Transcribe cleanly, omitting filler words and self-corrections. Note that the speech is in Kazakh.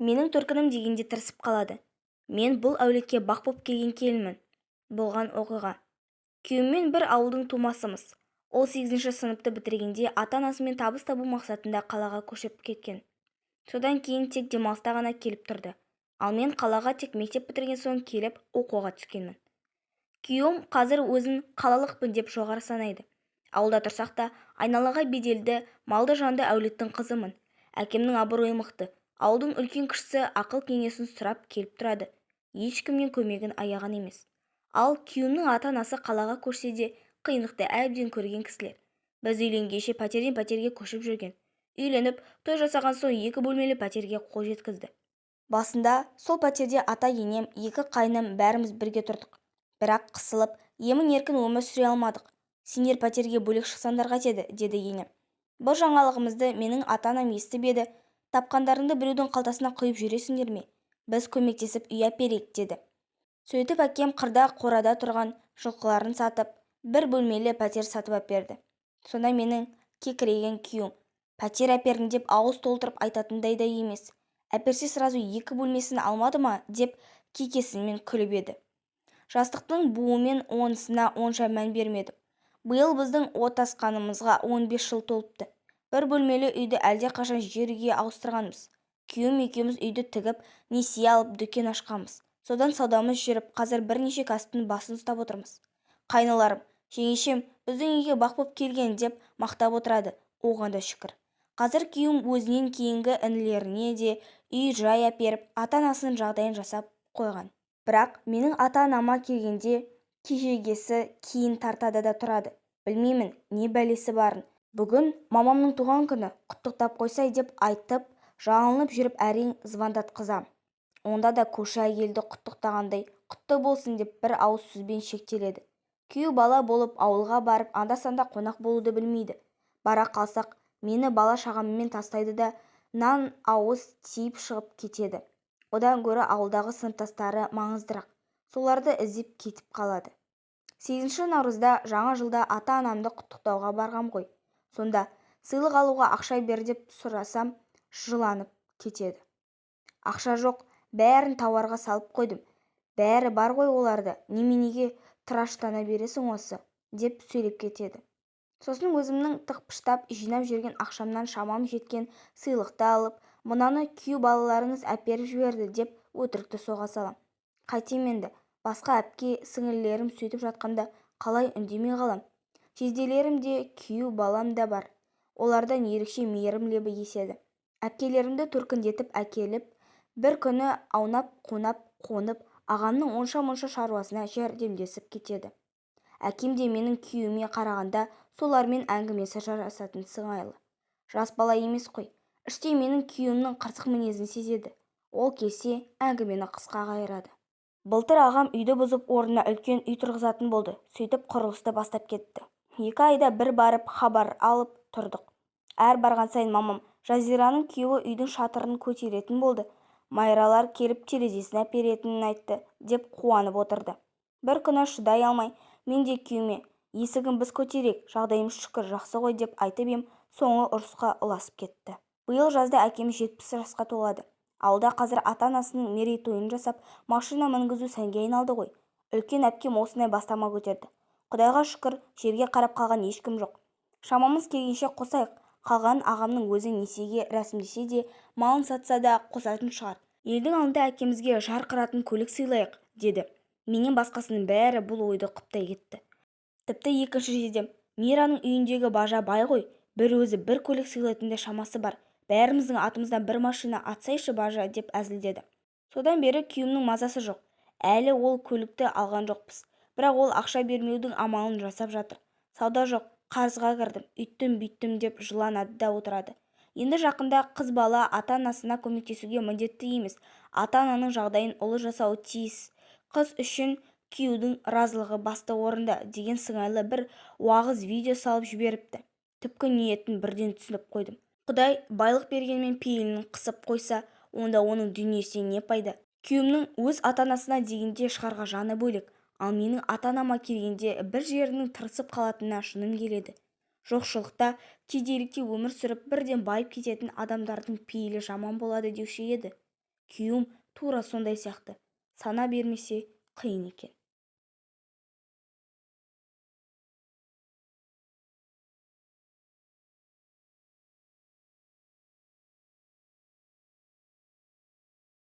менің төркінім дегенде тырысып қалады. Мен бұл әулетке бақ боп келген келінмін. Болған оқиға. Күйеуіммен бір ауылдың тумасымыз. Ол 8-ші сыныпты бітіргенде ата-анасымен табыс табу мақсатында қалаға көшіп кеткен. Содан кейін тек демалыста ғана келіп тұрды. Ал мен қалаға тек мектеп бітірген соң келіп оқуға түскенмін. Күйеуім қазір өзін қалалықпын деп жоғары санайды. Ауылда тұрсақ та айналаға беделді, малды жанды әулеттің қызымын. Әкемнің абыройы мықты. Ауылдың үлкен кішісі ақыл-кеңесін сұрап келіп тұрады. Ешкімнен көмегін аяған емес. Ал күйеуімнің ата-анасы қалаға көшсе де қиындықты әбден көрген кісілер. Біз үйленгенше пәтерден пәтерге көшіп жүрген. Үйленіп, той жасаған соң 2 бөлмелі пәтерге қол жеткізді. Басында сол пәтерде ата-енем, 2 қайным бәріміз бірге тұрдық. Бірақ қысылып, емін-еркін өмір сүре алмадық. Сендер пәтерге бөлек шықсаңдар қайтеді, деді енем. Бұл жаңалығымызды менің ата-анам естіп еді. Тапқандарыңды біреудің қалтасына құйып жүресіңдер ме? Біз көмектесіп үй әперейік, деді. Сөйтіп әкем қырда қорада тұрған жылқыларын сатып, 1 бөлмелі пәтер сатып әперді. Сонда менің кекірейген күйеуім, пәтер әпердім деп ауыз толтырып айтатындай да емес. Әперсе сразу 2 бөлмесін алмады ма, деп кекесінмен күліп еді. Жастықтың буымен онысына онша мән бермедім. Биыл біздің отасқанымызға 15 жыл толыпты. 1 бөлмелі үйді әлде қашан жер үйге ауыстырғанбыз. Күйеуім екеуміз үйді тігіп, несие алып дүкен ашқанбыз. Содан саудамыз жүріп, қазір бірнеше кәсіптің басын ұстап отырмыз. Қайныларым, жеңешем біздің үйге бақ боп келген деп мақтап отырады. Оған да шүкір. Қазір күйеуім өзінен кейінгі інілеріне де үй жай әперіп, ата-анасының жағдайын жасап қойған. Бірақ менің ата-анама келгенде кежегесі кейін тартады да тұрады. Білмеймін, не бәлесі барын. Бүгін мамамның туған күні, құттықтап қойсай деп айтып, жалынып жүріп әрең звондатқызам. Онда да көрші әйелді құттықтағандай, құтты болсын деп бір ауыз сөзбен шектеледі. Күйеу бала болып ауылға барып анда-санда қонақ болуды білмейді. Бара қалсақ, мені бала-шағаммен тастайды да нан ауыз тиіп шығып кетеді. Одан гөрі ауылдағы сыныптастары маңыздырақ. Соларды іздеп кетіп қалады. 8-ші наурызда жаңа жылда ата-анамды құттықтауға барғам ғой. Сонда сыйлық алуға ақша бер деп сұрасам, жыланып кетеді. Ақша жоқ, бәрін тауарға салып қойдым. Бәрі бар ғой оларда, неменеге тыраштана бересің осы, деп сөйлеп кетеді. Сосын өзімнің тықпыштап жинап жүрген ақшамнан шамам жеткен сыйлықты алып, мынаны күйеу балаларыңыз әперіп жіберді деп өтірікті соға салам. Қайтем енді, басқа әпке сіңілілерім сөйтіп жатқанда қалай үндемей қалам. Жезделерім де күйеу балам да бар. Олардан ерекше мейірім лебі еседі. Әпкелерімді төркіндетіп әкеліп, бір күні аунап-қунап қонып, ағамның онша-мұнша шаруасына жәрдемдесіп кетеді. Әкем де менің күйеуіме қарағанда солармен әңгімесі жарасатын сыңайлы. Жас бала емес қой. Іштей менің күйеуімнің қырсық мінезін сезеді. Ол келсе әңгімені қысқа қайырады. Былтыр ағам үйді бұзып орнына үлкен үй тұрғызатын болды. Сөйтіп құрылысты бастап кетті. 2 айда бір барып хабар алып тұрдық. Әр барған сайын мамам Жазираның күйеуі үйдің шатырын көтеретін болды. Майралар келіп терезесін әперетінін айтты деп қуанып отырды. Бір күні шыдай алмай, мен де күйеуіме есігін біз көтерейік, жағдайымыз шүкір жақсы ғой деп айтып ем, соңы ұрысқа ұласып кетті. Биыл жазда әкем 70 жасқа толады. Ауылда қазір ата-анасының мерейтойын жасап, машина мінгізу сәнге айналды ғой. Үлкен әпкем осындай бастама көтерді. Құдайға шүкір, жерге қарап қалған ешкім жоқ. Шамамыз келгенше қосайық. Қалған ағамның өзі несиеге рәсімдесе де, малын сатса да қосатын шығар. Елдің алдында әкемізге жарқыратын көлік сыйлайық, деді. Менен басқасының бәрі бұл ойды құптай кетті. Тіпті екінші жездем, Мираның үйіндегі бажа бай ғой, бір өзі бір көлік сыйлайтындай шамасы бар. Бәріміздің атымыздан бір машина атсайшы бажа деп әзілдеді. Содан бері күйеуімнің мазасы жоқ. Әлі ол көлікті алған жоқпыз. Бірақ ол ақша бермеудің амалын жасап жатыр. Сауда жоқ, қарызға кірдім, үйттім-бүйттім деп жыланады да отырады. Енді жақында қыз бала ата-анасына көмектесуге міндетті емес, ата-ананың жағдайын ұлы жасауы тиіс. Қыз үшін күйеудің разылығы басты орында деген сыңайлы бір уағыз видео салып жіберіпті. Түпкі ниетін бірден түсініп қойдым. Құдай байлық бергенмен пейілін қысып қойса, онда оның дүниесінен не пайда? Күйеуімнің өз ата-анасына дегенде шығарға жаны бөлек, ал менің ата-анама келгенде бір жерінің тырысып қалатынына шыным келеді. Жоқшылықта, кедейлікте өмір сүріп бірден байып кететін адамдардың пейілі жаман болады деуші еді. күйеуім тура сондай сияқты. Сана бермесе қиын екен.